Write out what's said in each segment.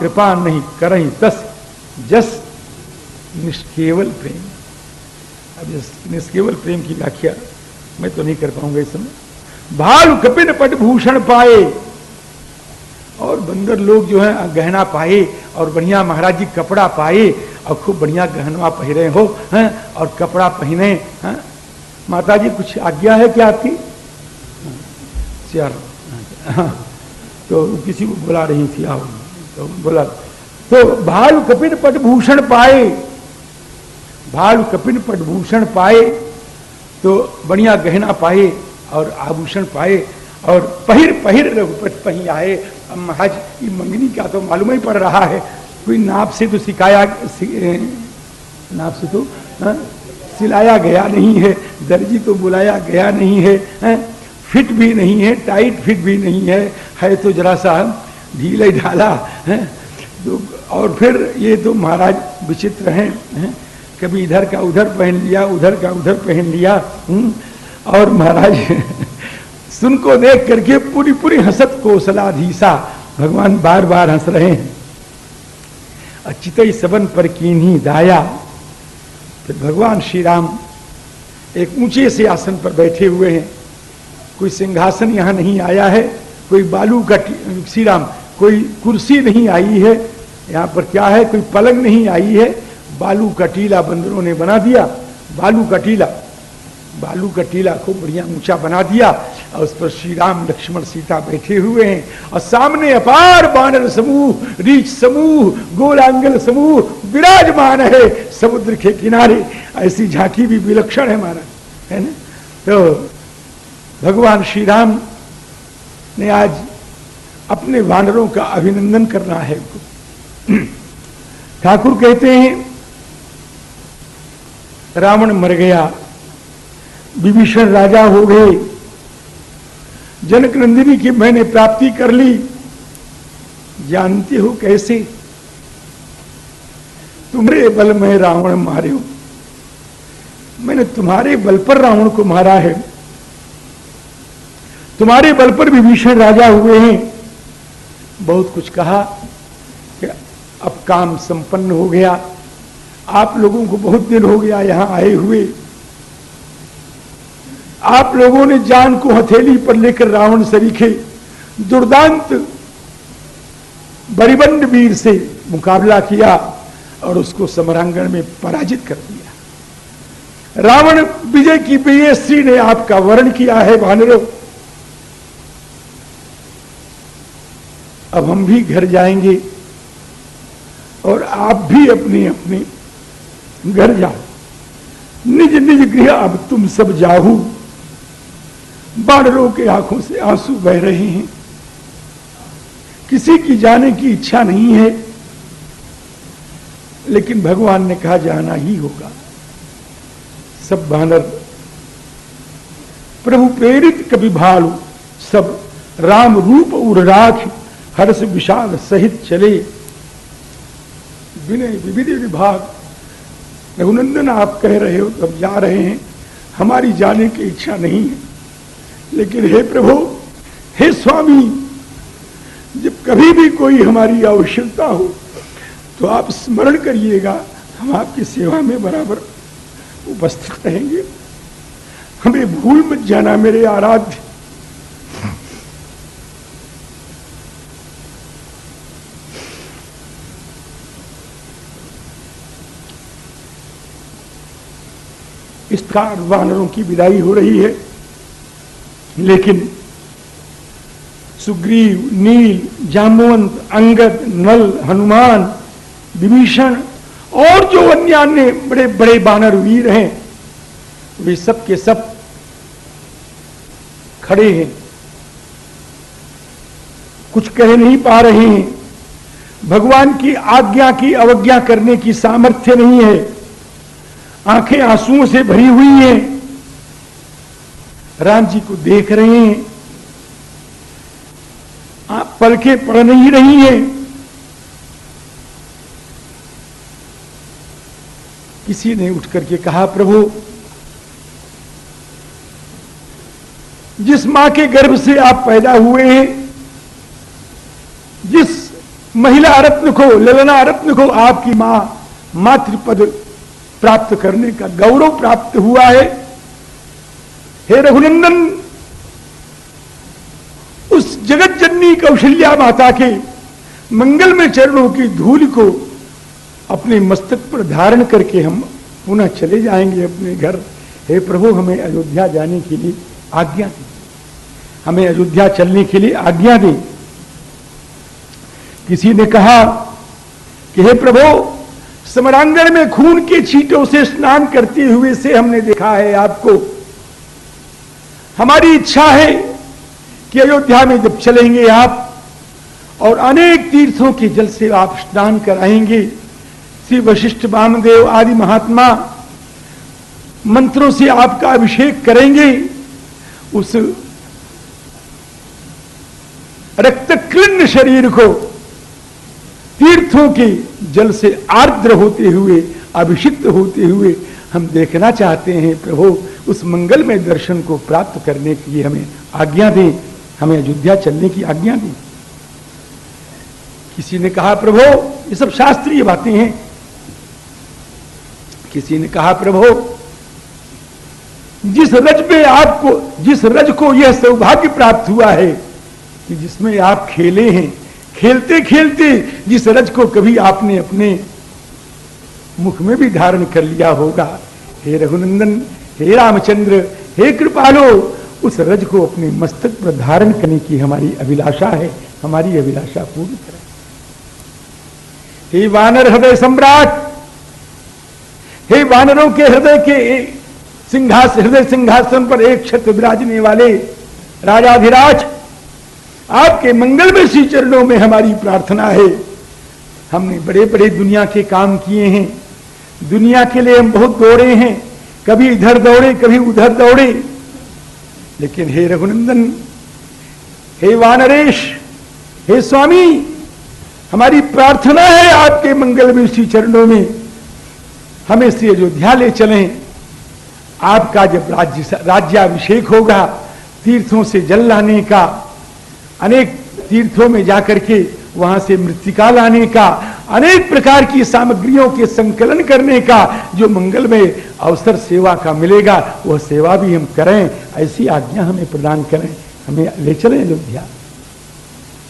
कृपा नहीं करही तस जस निष्केवल प्रेम। अब इस निष्केवल प्रेम की व्याख्या मैं तो नहीं कर पाऊंगा इस समय। भालु कपिन पट भूषण पाए, और बंदर लोग जो है गहना पाए और बढ़िया महाराज जी कपड़ा पाए और खूब बढ़िया गहना पहने हो हैं और कपड़ा पहने हैं। माता जी कुछ आज्ञा है क्या आपकी? चलो, तो किसी को बुला रही थी, आओ, तो बोला तो भालु कपिन पट भूषण पाए, भालु कपिन पट भूषण पाए, तो बढ़िया गहना पाए और आभूषण पाए और पहिर रघुपत पही आए। अब महाराज की मंगनी का तो मालूम ही पड़ रहा है, कोई नाप से तो नाप से तो सिलाया गया नहीं है, दर्जी तो बुलाया गया नहीं है, फिट भी नहीं है, टाइट फिट भी नहीं है तो जरा सा ढीला ढाला है। तो और फिर ये तो महाराज विचित्र हैं, कभी इधर का उधर पहन लिया, उधर का उधर पहन लिया। और महाराज सुन को देख करके पूरी पूरी हंसत कोसलाधीसा, भगवान बार बार हंस रहे हैं। अचितई सबन पर कीन्ही दाया, फिर भगवान श्री राम एक ऊंचे से आसन पर बैठे हुए हैं। कोई सिंहासन यहां नहीं आया है, कोई बालू का, श्री राम कोई कुर्सी नहीं आई है यहां पर, क्या है कोई पलंग नहीं आई है, बालू का टीला बंदरों ने बना दिया। बालू का टीला खूब बढ़िया ऊंचा बना दिया और उस पर श्री राम लक्ष्मण सीता बैठे हुए हैं और सामने अपार बानर समूह, रीछ समूह, गोलांगल समूह विराजमान है समुद्र के किनारे। ऐसी झांकी भी विलक्षण है महाराज, है ना। तो भगवान श्री राम ने आज अपने वानरों का अभिनंदन करना है। ठाकुर कहते हैं रावण मर गया, विभीषण राजा हो गए, जनक नंदिनी की मैंने प्राप्ति कर ली। जानते हो कैसे? तुम्हारे बल में रावण मारे हो, मैंने तुम्हारे बल पर रावण को मारा है, तुम्हारे बल पर विभीषण राजा हुए हैं। बहुत कुछ कहा कि अब काम संपन्न हो गया, आप लोगों को बहुत दिन हो गया यहां आए हुए, आप लोगों ने जान को हथेली पर लेकर रावण सरीखे दुर्दांत बरिबंड वीर से मुकाबला किया और उसको समरांगण में पराजित कर दिया। रावण विजय की विजयश्री ने आपका वर्ण किया है वानरों। अब हम भी घर जाएंगे और आप भी अपने अपने घर जाओ, निज निज गृह अब तुम सब जाओ। बानरों के आंखों से आंसू बह रहे हैं, किसी की जाने की इच्छा नहीं है, लेकिन भगवान ने कहा जाना ही होगा। सब बानर प्रभु प्रेरित कभी भालू सब राम रूप उर राख, हर्ष विषाद सहित चले। विनय विविध विभाग, रघुनंदन आप कह रहे हो तब जा रहे हैं, हमारी जाने की इच्छा नहीं है, लेकिन हे प्रभु, हे स्वामी, जब कभी भी कोई हमारी आवश्यकता हो तो आप स्मरण करिएगा, हम आपकी सेवा में बराबर उपस्थित रहेंगे। हमें भूल मत जाना मेरे आराध्य। इस प्रकार वानरों की विदाई हो रही है, लेकिन सुग्रीव, नील, जाम्बवंत, अंगद, नल, हनुमान, विभीषण और जो अन्य बड़े बड़े बानर वीर हैं, वे सब के सब खड़े हैं, कुछ कह नहीं पा रहे हैं। भगवान की आज्ञा की अवज्ञा करने की सामर्थ्य नहीं है, आंखें आंसुओं से भरी हुई हैं, राम जी को देख रहे हैं, आप पलकें पड़ नहीं रही हैं। किसी ने उठ करके कहा, प्रभु, जिस मां के गर्भ से आप पैदा हुए हैं, जिस महिला रत्न को, ललना रत्न को आपकी मां मातृपद प्राप्त करने का गौरव प्राप्त हुआ है। हे रघुनंदन, उस जगत जननी कौशल्या माता के मंगलमय चरणों की धूल को अपने मस्तक पर धारण करके हम पुनः चले जाएंगे अपने घर। हे प्रभु, हमें अयोध्या जाने के लिए आज्ञा दें, हमें अयोध्या चलने के लिए आज्ञा दें। किसी ने कहा कि हे प्रभु, समरांगण में खून के छींटों से स्नान करते हुए से हमने देखा है आपको। हमारी इच्छा है कि अयोध्या में जब चलेंगे आप और अनेक तीर्थों के जल से आप स्नान कराएंगे, श्री वशिष्ठ वामदेव आदि महात्मा मंत्रों से आपका अभिषेक करेंगे, उस रक्त क्लिन्न शरीर को तीर्थों के जल से आर्द्र होते हुए, अभिषिक्त होते हुए हम देखना चाहते हैं। प्रभु, उस मंगलमय दर्शन को प्राप्त करने के लिए हमें आज्ञा दें, हमें अयोध्या चलने की आज्ञा दें। किसी ने कहा प्रभु, ये सब शास्त्रीय बातें हैं। किसी ने कहा प्रभु, जिस रज को यह सौभाग्य प्राप्त हुआ है कि जिसमें आप खेले हैं, खेलते खेलते जिस रज को कभी आपने अपने मुख में भी धारण कर लिया होगा, हे रघुनंदन, हे रामचंद्र, हे कृपालो, उस रज को अपने मस्तक पर धारण करने की हमारी अभिलाषा है। हमारी अभिलाषा पूर्ण करें। हे वानर हृदय सम्राट, हे वानरों के हृदय के हृदय सिंहासन पर एक छत्र विराजने वाले राजाधिराज, आपके मंगलमय श्री चरणों में हमारी प्रार्थना है। हमने बड़े बड़े दुनिया के काम किए हैं, दुनिया के लिए हम बहुत दौड़े हैं, कभी इधर दौड़े कभी उधर दौड़े, लेकिन हे रघुनंदन, हे वानरेश, हे स्वामी, हमारी प्रार्थना है आपके मंगलमय श्री चरणों में हमें श्री अयोध्या ले चलें। आपका जब राज्याभिषेक होगा, तीर्थों से जल लाने का, अनेक तीर्थों में जाकर के वहां से मृत्तिका लाने का, अनेक प्रकार की सामग्रियों के संकलन करने का जो मंगलमय अवसर सेवा का मिलेगा, वह सेवा भी हम करें। ऐसी आज्ञा हमें प्रदान करें, हमें ले चलें अयोध्या।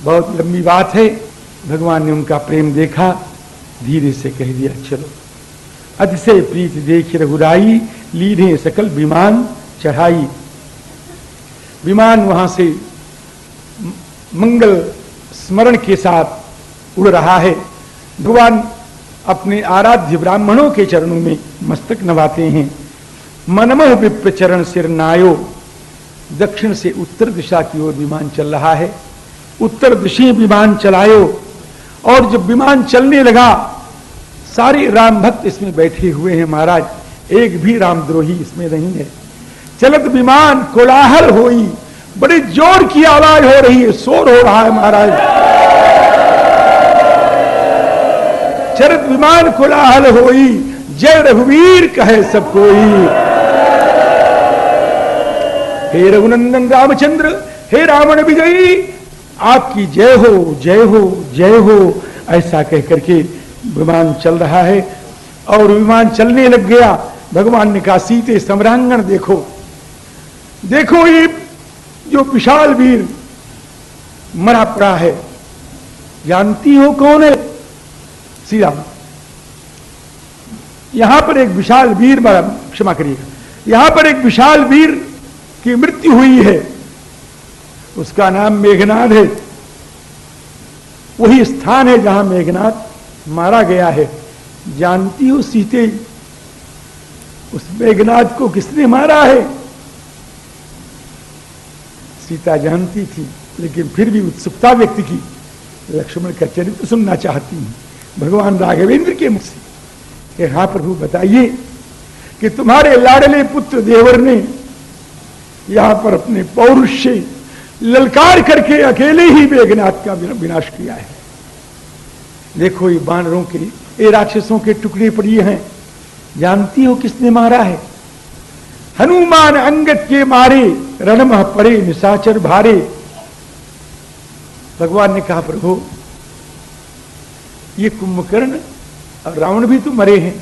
बहुत लंबी बात है। भगवान ने उनका प्रेम देखा, धीरे से कह दिया चलो। अतिशय प्रीति देख रघुराई, लीधे सकल विमान चढ़ाई। विमान वहां से मंगल स्मरण के साथ उड़ रहा है। भगवान अपने आराध्य ब्राह्मणों के चरणों में मस्तक नवाते हैं। मनमह विप्र चरण सिर नायो। दक्षिण से उत्तर दिशा की ओर विमान चल रहा है। उत्तर दिशा विमान चलायो, और जब विमान चलने लगा, सारे राम भक्त इसमें बैठे हुए हैं महाराज, एक भी रामद्रोही इसमें नहीं है। चलत विमान कोलाहल होई, बड़े जोर की आवाज हो रही है, शोर हो रहा है महाराज। चलत विमान कोलाहल होई, जय रघुवीर कहे सब कोई। हे रघुनंदन रामचंद्र, हे रावण विजयी, आपकी जय हो, जय हो, जय हो, ऐसा कह करके विमान चल रहा है। और विमान चलने लग गया। भगवान ने कहा, सीते सम्रांगण देखो, देखो ये जो विशाल वीर मरा पड़ा है, जानती हो कौन है? श्री राम। यहां पर एक विशाल वीर मरा, क्षमा करिएगा, यहां पर एक विशाल वीर की मृत्यु हुई है, उसका नाम मेघनाद है। वही स्थान है जहां मेघनाद मारा गया है। जानती हो सीते, उस मेघनाद को किसने मारा है? सीता जानती थी, लेकिन फिर भी उत्सुकता व्यक्त की। लक्ष्मण का चरित्र सुनना चाहती हूं भगवान राघवेंद्र के मुख से कि हाँ प्रभु बताइए कि तुम्हारे लाडले पुत्र देवर ने यहां पर अपने पौरुष से ललकार करके अकेले ही मेघनाद का विनाश किया है। देखो ये बानरों के, ये राक्षसों के टुकड़े पड़े हैं। जानती हो किसने मारा है? हनुमान अंगद के मारे, रणमह पड़े निशाचर भारे। भगवान ने कहा प्रभु ये कुंभकर्ण और रावण भी तो मरे हैं।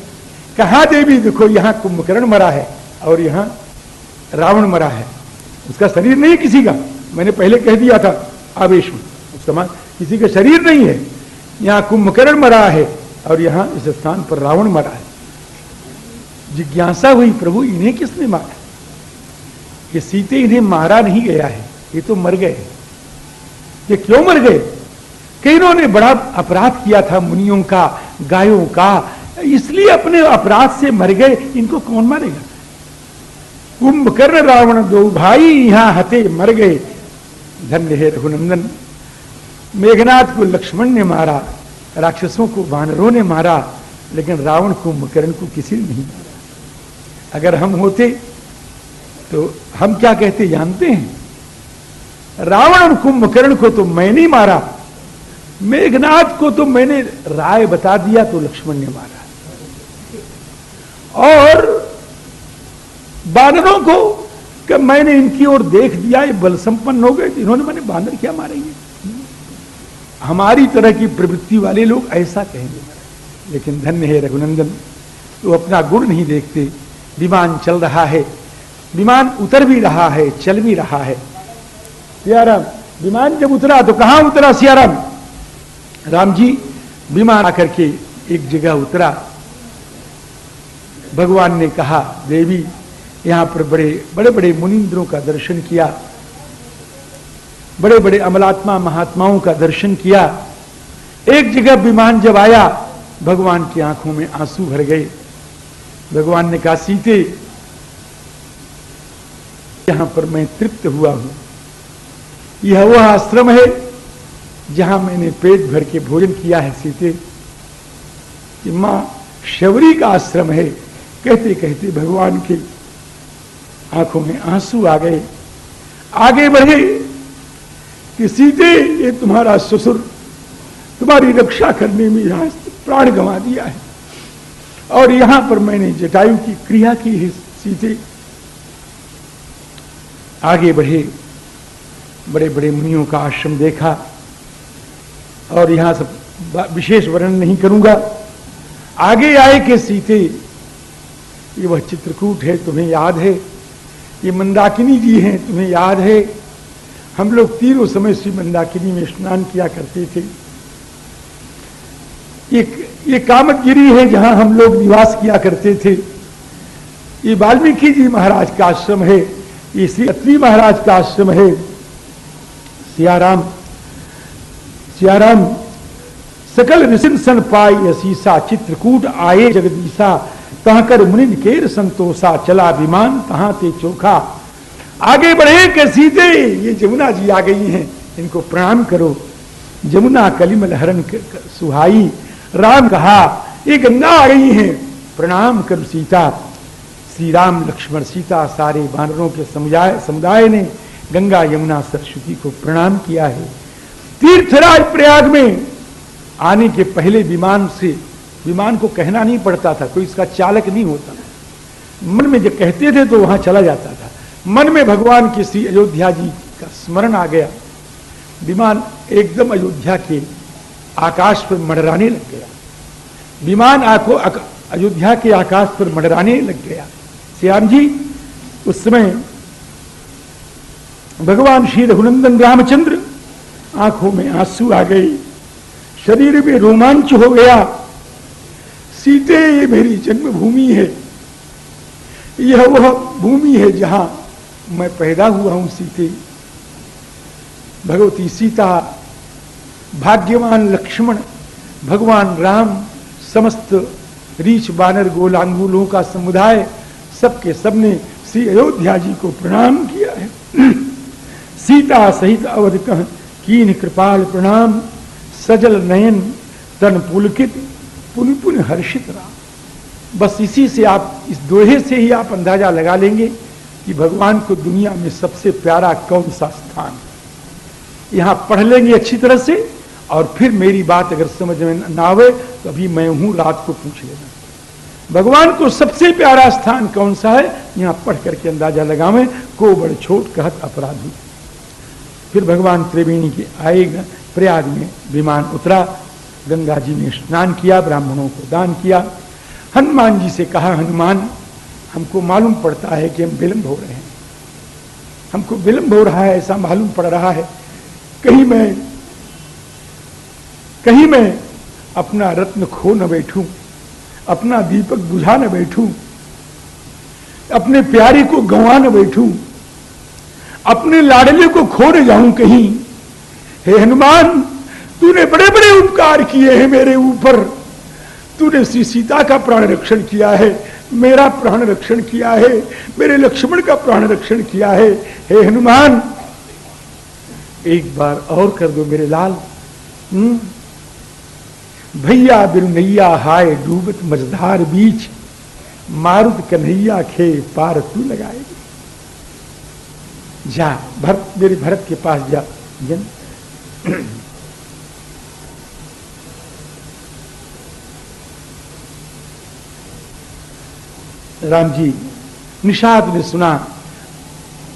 कहा देवी देखो, यहां कुंभकर्ण मरा है और यहां रावण मरा है। उसका शरीर नहीं किसी का, मैंने पहले कह दिया था आवेश में, उसका किसी का शरीर नहीं है। यहां कुंभकर्ण मरा है और यहां इस स्थान पर रावण मरा है। जिज्ञासा हुई, प्रभु इन्हें किसने मारा? ये सीते इन्हें मारा नहीं गया है, ये तो मर गए। ये क्यों मर गए? कि इन्होंने बड़ा अपराध किया था मुनियों का, गायों का, इसलिए अपने अपराध से मर गए। इनको कौन मारेगा? कुंभकर्ण रावण दो भाई यहां हते मर गए। धन्य है रघुनंदन। मेघनाथ को लक्ष्मण ने मारा, राक्षसों को वानरों ने मारा, लेकिन रावण कुंभकर्ण को किसी ने नहीं मारा। अगर हम होते तो हम क्या कहते जानते हैं? रावण और कुंभकर्ण को तो मैं नहीं मारा, मेघनाथ को तो मैंने राय बता दिया तो लक्ष्मण ने मारा, और बानरों को कि मैंने इनकी ओर देख दिया, ये बल संपन्न हो गए, इन्होंने मैंने बानर क्या मारेंगे। हमारी तरह की प्रवृत्ति वाले लोग ऐसा कहेंगे, लेकिन धन्य है रघुनंदन, तो अपना गुण नहीं देखते। विमान चल रहा है, विमान उतर भी रहा है, चल भी रहा है। सियाराम, विमान जब उतरा तो कहां उतरा सियाराम? राम जी विमान आकर के एक जगह उतरा। भगवान ने कहा, देवी यहां पर बड़े बड़े मुनिंद्रों का दर्शन किया, बड़े बड़े अमलात्मा महात्माओं का दर्शन किया। एक जगह विमान जब आया, भगवान की आंखों में आंसू भर गए। भगवान ने कहा, सीते यहां पर मैं तृप्त हुआ हूं। यह वह आश्रम है जहां मैंने पेट भर के भोजन किया है सीते। ये मां शबरी का आश्रम है। कहते कहते भगवान के आंखों में आंसू आ गए। आगे बढ़े कि सीते, ये तुम्हारा ससुर तुम्हारी रक्षा करने में यहां प्राण गंवा दिया है, और यहां पर मैंने जटायु की क्रिया की है। सीते आगे बढ़े, बड़े बड़े मुनियों का आश्रम देखा, और यहां सब विशेष वर्णन नहीं करूंगा। आगे आए कि सीते, ये वह चित्रकूट है, तुम्हें याद है? ये मंदाकिनी जी हैं, तुम्हें याद है? हम लोग तीनों समय श्री मंदाकिनी में स्नान किया करते थे। ये कामतगिरी है जहां हम लोग निवास किया करते थे। ये वाल्मीकि जी महाराज का आश्रम है, ये श्री अत्रि महाराज का आश्रम है। सियाराम, सियाराम, सकल ऋषिन सन पाई असीसा, चित्रकूट आए जगदीसा, तहां कर मुनिन केर संतोषा, चला विमान तहां ते चोखा। आगे बढ़े कि सीधे ये जमुना जी आ गई हैं, इनको प्रणाम करो। जमुना कलिमल हरण सुहाई, राम कहा ये गंगा आ गई हैं, प्रणाम करो सीता। श्री राम लक्ष्मण सीता सारे वानरों के समुदाय ने गंगा यमुना सरस्वती को प्रणाम किया है। तीर्थराज प्रयाग में आने के पहले विमान को कहना नहीं पड़ता था, कोई इसका चालक नहीं होता, मन में जब कहते थे तो वहां चला जाता था। मन में भगवान के श्री अयोध्या जी का स्मरण आ गया, विमान एकदम अयोध्या के आकाश पर मंडराने लग गया। विमान अयोध्या के आकाश पर मंडराने लग गया। श्याम जी, उस समय भगवान श्री रघुनंदन रामचंद्र आंखों में आंसू आ गए, शरीर में रोमांच हो गया। सीते, ये मेरी जन्मभूमि है, यह वह भूमि है जहां मैं पैदा हुआ हूं। सीते, भगवती सीता, भाग्यवान लक्ष्मण, भगवान राम, समस्त रीछ बानर गोलांगुलों का समुदाय, सबके सबने श्री अयोध्या जी को प्रणाम किया है। सीता सहित अवध कह कीन कृपाल प्रणाम, सजल नयन तन पुलकित पुन पुन हर्षित राम। बस इसी से आप, इस दोहे से ही आप अंदाजा लगा लेंगे कि भगवान को दुनिया में सबसे प्यारा कौन सा स्थान। यहां पढ़ लेंगे अच्छी तरह से, और फिर मेरी बात अगर समझ में ना आवे तो अभी मैं हूं, रात को पूछ लेना। भगवान को सबसे प्यारा स्थान कौन सा है, यहां पढ़ करके अंदाजा लगावे। को बड़ छोट कहत अपराधी। फिर भगवान त्रिवेणी के आएगा, प्रयाग में विमान उतरा। गंगा जी में स्नान किया, ब्राह्मणों को दान किया। हनुमान जी से कहा, हनुमान हमको मालूम पड़ता है कि हम विलंब हो रहे हैं, हमको विलंब हो रहा है, ऐसा मालूम पड़ रहा है। कहीं मैं अपना रत्न खो न बैठूं, अपना दीपक बुझा न बैठूं, अपने प्यारे को गंवा न बैठूं, अपने लाडले को खो न जाऊं कहीं। हे हनुमान, तूने बड़े बड़े उपकार किए हैं मेरे ऊपर। तूने श्री सीता का प्राण रक्षण किया है, मेरा प्राण रक्षण किया है, मेरे लक्ष्मण का प्राण रक्षण किया है। हे हनुमान, एक बार और कर दो मेरे लाल। भैया बिरनैया हाय डूबत मझधार बीच, मारुत कन्हैया खे पार तू लगाएगी। जा भरत, मेरे भरत के पास जा। जन राम जी, निषाद ने सुना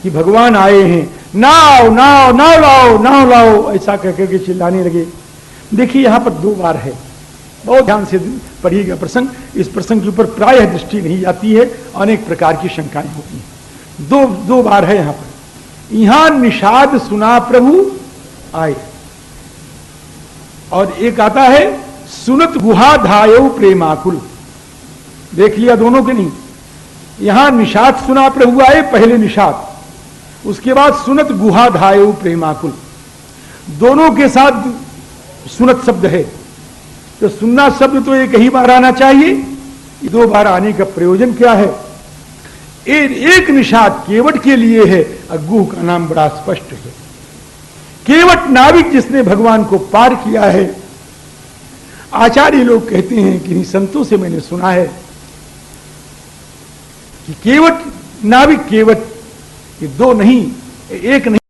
कि भगवान आए हैं, नाव नाव नाव लाओ, नाव लाओ, ऐसा कहकर के चिल्लाने लगे। देखिए यहां पर 2 बार है, बहुत ध्यान से पढ़िएगा प्रसंग। इस प्रसंग के ऊपर प्रायः दृष्टि नहीं जाती है, अनेक प्रकार की शंकाएं होती हैं। दो बार है यहां पर। यहां निषाद सुना प्रभु आए, और एक आता है सुनत गुहा धायो प्रेमाकुल। देख लिया दोनों के नहीं। यहां निषाद सुना प्रभु आए, पहले निषाद, उसके बाद सुनत गुहा धायो प्रेमाकुल। दोनों के साथ सुनत शब्द है, तो सुनना शब्द तो एक ही बार आना चाहिए। 2 बार आने का प्रयोजन क्या है? एक निषाद केवट के लिए है, गुह का नाम बड़ा स्पष्ट है। केवट नाविक जिसने भगवान को पार किया है। आचार्य लोग कहते हैं कि संतों से मैंने सुना है कि केवट नाविक केवट, ये 2 नहीं, एक नहीं।